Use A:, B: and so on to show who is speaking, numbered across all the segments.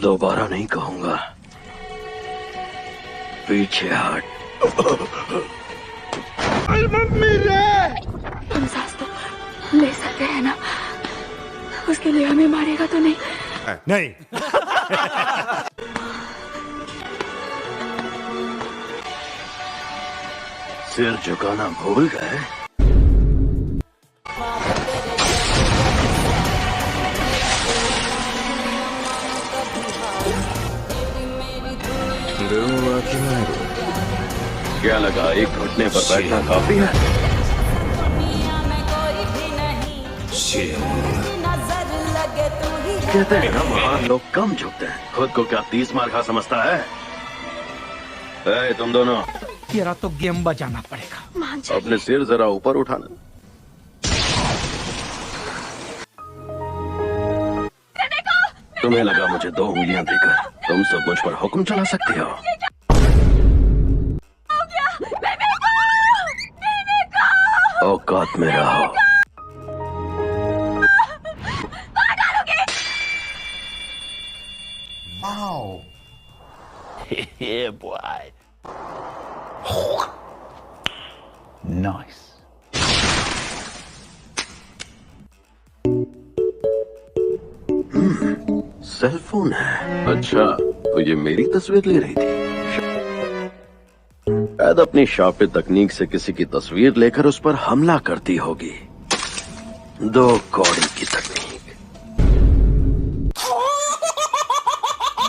A: दोबारा नहीं कहूंगा। पीछे हट।
B: तुम सांस तो ले सकते हैं ना? उसके लिए हमें मारेगा तो नहीं?
C: नहीं।
A: सिर झुकाना भूल गए? क्या लगा एक घुटने पर बैठना काफी है? कहते हैं ना महान लोग कम झुकते हैं। खुद को क्या 30 मार खा समझता है? तुम दोनों,
D: तेरा तो गेम बजाना पड़ेगा।
B: मान जाइए।
A: अपने सिर जरा ऊपर उठाना। तुम्हें लगा मुझे 2 उंगलियां देकर तुम सब मुझ पर हुक्म चला सकती हो? औकात में रहो।
E: Yeah, boy. Nice.
A: Cell phone है। अच्छा, तो ये मेरी तस्वीर ले रही थी। शायद अपनी शापित तकनीक से किसी की तस्वीर लेकर उस पर हमला करती होगी। 2 कौड़ी की तकनीक।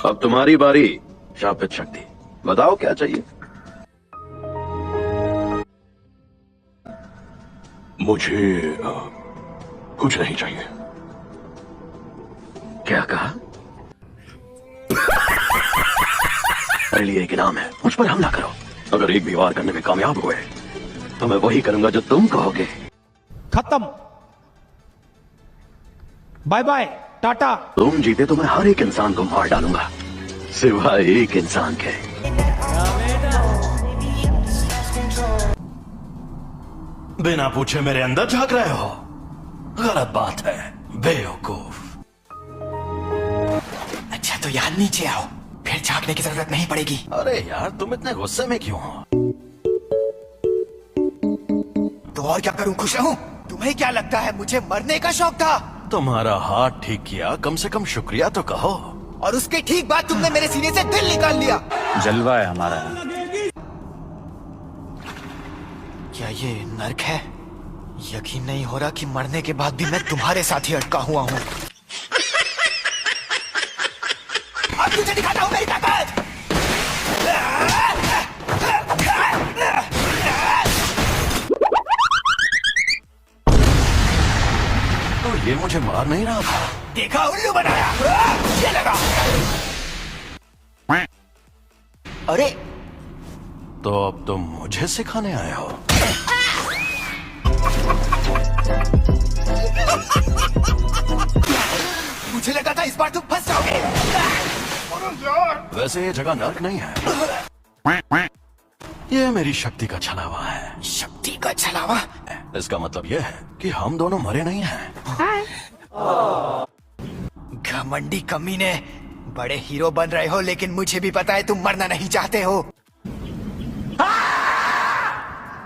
A: अब तुम्हारी बारी शापित शक्ति। बताओ क्या चाहिए?
C: मुझे कुछ नहीं चाहिए।
A: क्या कहा? मेरे लिए एक इनाम है, मुझ पर हमला करो। अगर एक भी वार करने में कामयाब हुए तो मैं वही करूंगा जो तुम कहोगे।
D: खत्म। Bye bye, tata.
A: तुम जीते तो मैं हर एक इंसान को मार डालूंगा, सिवाय एक इंसान के।
C: बिना पूछे मेरे अंदर झांक रहे हो? गलत बात है, बेवकूफ।
F: अच्छा तो यहाँ नीचे आओ, फिर झांकने की जरूरत नहीं पड़ेगी।
C: अरे यार, तुम इतने गुस्से में क्यों हो?
F: तो और क्या करूँ, खुश रहूं? तुम्हें क्या लगता है मुझे मरने का शौक था?
C: तुम्हारा हाथ ठीक किया, कम से कम शुक्रिया तो कहो।
F: और उसके ठीक बाद तुमने मेरे सीने से दिल निकाल लिया।
E: जलवा है हमारा।
F: क्या ये नर्क है? यकीन नहीं हो रहा कि मरने के बाद भी मैं तुम्हारे साथ ही अटका हुआ हूँ। अब तुझे दिखाता हूँ मेरी ताकत।
C: तो ये मुझे मार नहीं रहा था।
F: देखा, उल्लू बनाया। ये लगा। अरे
C: तो अब तुम मुझे सिखाने आए हो?
F: मुझे लगा था इस बार तुम फंस जाओगे।
C: वैसे ये जगह नर्क नहीं है, ये मेरी शक्ति का छलावा है।
F: शक्ति का छलावा?
C: इसका मतलब ये है कि हम दोनों मरे नहीं हैं।
F: घमंडी कमीने, बड़े हीरो बन रहे हो, लेकिन मुझे भी पता है तुम मरना नहीं चाहते हो।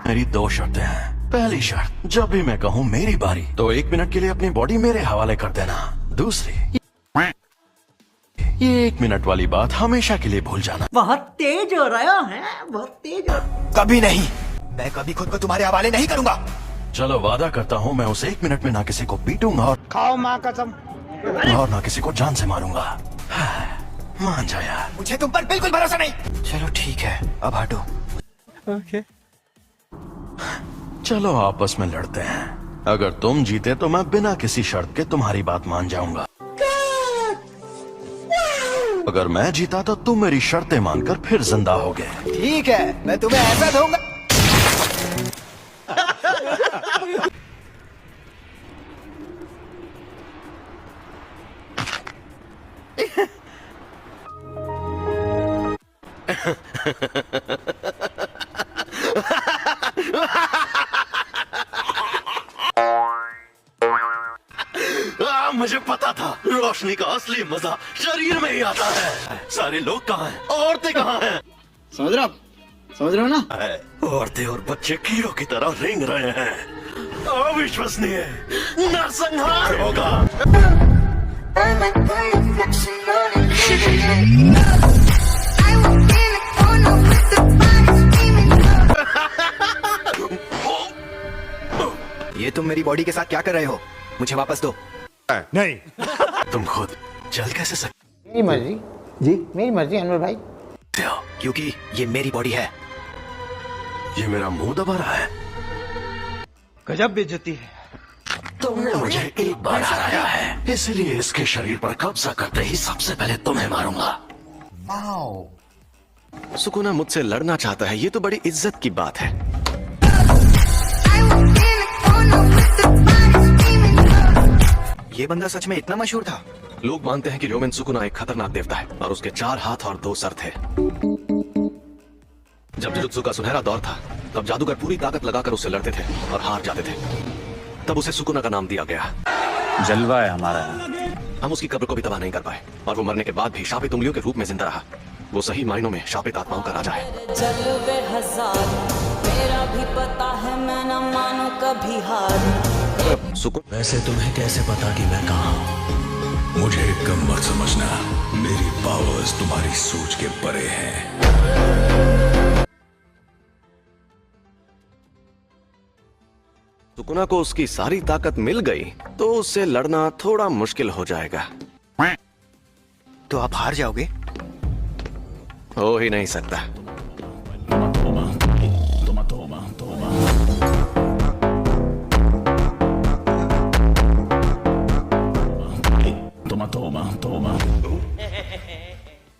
C: मेरी 2 शर्तें हैं। पहली शर्त, जब भी मैं कहूँ मेरी बारी तो 1 मिनट के लिए अपनी बॉडी मेरे हवाले कर देना। दूसरी, ये 1 मिनट वाली बात हमेशा के लिए भूल जाना।
G: बहुत तेज हो रहा है, बहुत तेज हो।
F: कभी नहीं, मैं कभी खुद को तुम्हारे हवाले नहीं करूंगा।
C: चलो वादा करता हूँ मैं उस 1 मिनट में ना किसी को पीटूंगा और
D: खाओ माँ कसम।
C: ना किसी को जान से मारूंगा। मान जा यार।
F: मुझे तुम पर बिल्कुल भरोसा नहीं। चलो ठीक है, अब हटो।
D: ओके।
C: चलो आपस में लड़ते हैं। अगर तुम जीते तो मैं बिना किसी शर्त के तुम्हारी बात मान जाऊंगा। अगर मैं जीता तो तुम मेरी शर्तें मानकर फिर जिंदा होगे।
F: ठीक है, मैं तुम्हें ऐसा दूंगा।
C: मुझे पता था। रोशनी का असली मजा शरीर में ही आता है। सारे लोग कहाँ हैं? औरतें कहाँ हैं?
H: समझ रहे हो ना?
C: औरतें और बच्चे कीड़ों की तरह रेंग रहे हैं। अविश्वसनीय, नरसंहार होगा।
F: ये तुम मेरी बॉडी के साथ क्या कर रहे हो? मुझे वापस दो।
D: नहीं।
C: तुम खुद चल कैसे सकते
H: मेरी मर्जी जी, मेरी मर्जी अनवर भाई।
C: हो?
F: क्योंकि ये मेरी बॉडी है।
C: ये मेरा मुंह दबा रहा है।
D: गजब बेइज्जती है।
C: तुमने मुझे एक बार हराया है, इसलिए इसके शरीर पर कब्जा करते ही सबसे पहले तुम्हें मारूंगा।
I: सुकुना मुझसे लड़ना चाहता है, ये तो बड़ी इज्जत की बात है।
F: ये बंदा सच में इतना मशहूर था?
I: लोग मानते हैं कि र्योमेन सुकुना एक खतरनाक देवता है और उसके 4 हाथ और 2 सर थे। जब जुजुत्सु का सुनहरा दौर था, तब जादूगर पूरी ताकत लगाकर उससे लड़ते थे और हार जाते थे। तब उसे सुकुना का नाम दिया गया।
E: जलवा है हमारा।
I: हम उसकी कब्र को भी तबाह नहीं कर पाए और वो मरने के बाद भी शापित उंगलियों के रूप में जिंदा रहा। वो सही मायनों में शापित आत्माओं का राजा है।
J: जलवे हजार, मेरा भी पता है, मैं न मानू कभी हार।
C: वैसे तुम्हें कैसे पता कि मैं कहाँ हूँ?
K: मुझे कम मत समझना, मेरी पावर्स तुम्हारी सोच के परे हैं।
I: सुकुना को उसकी सारी ताकत मिल गई तो उससे लड़ना थोड़ा मुश्किल हो जाएगा।
F: तो आप हार जाओगे?
I: हो ही नहीं सकता।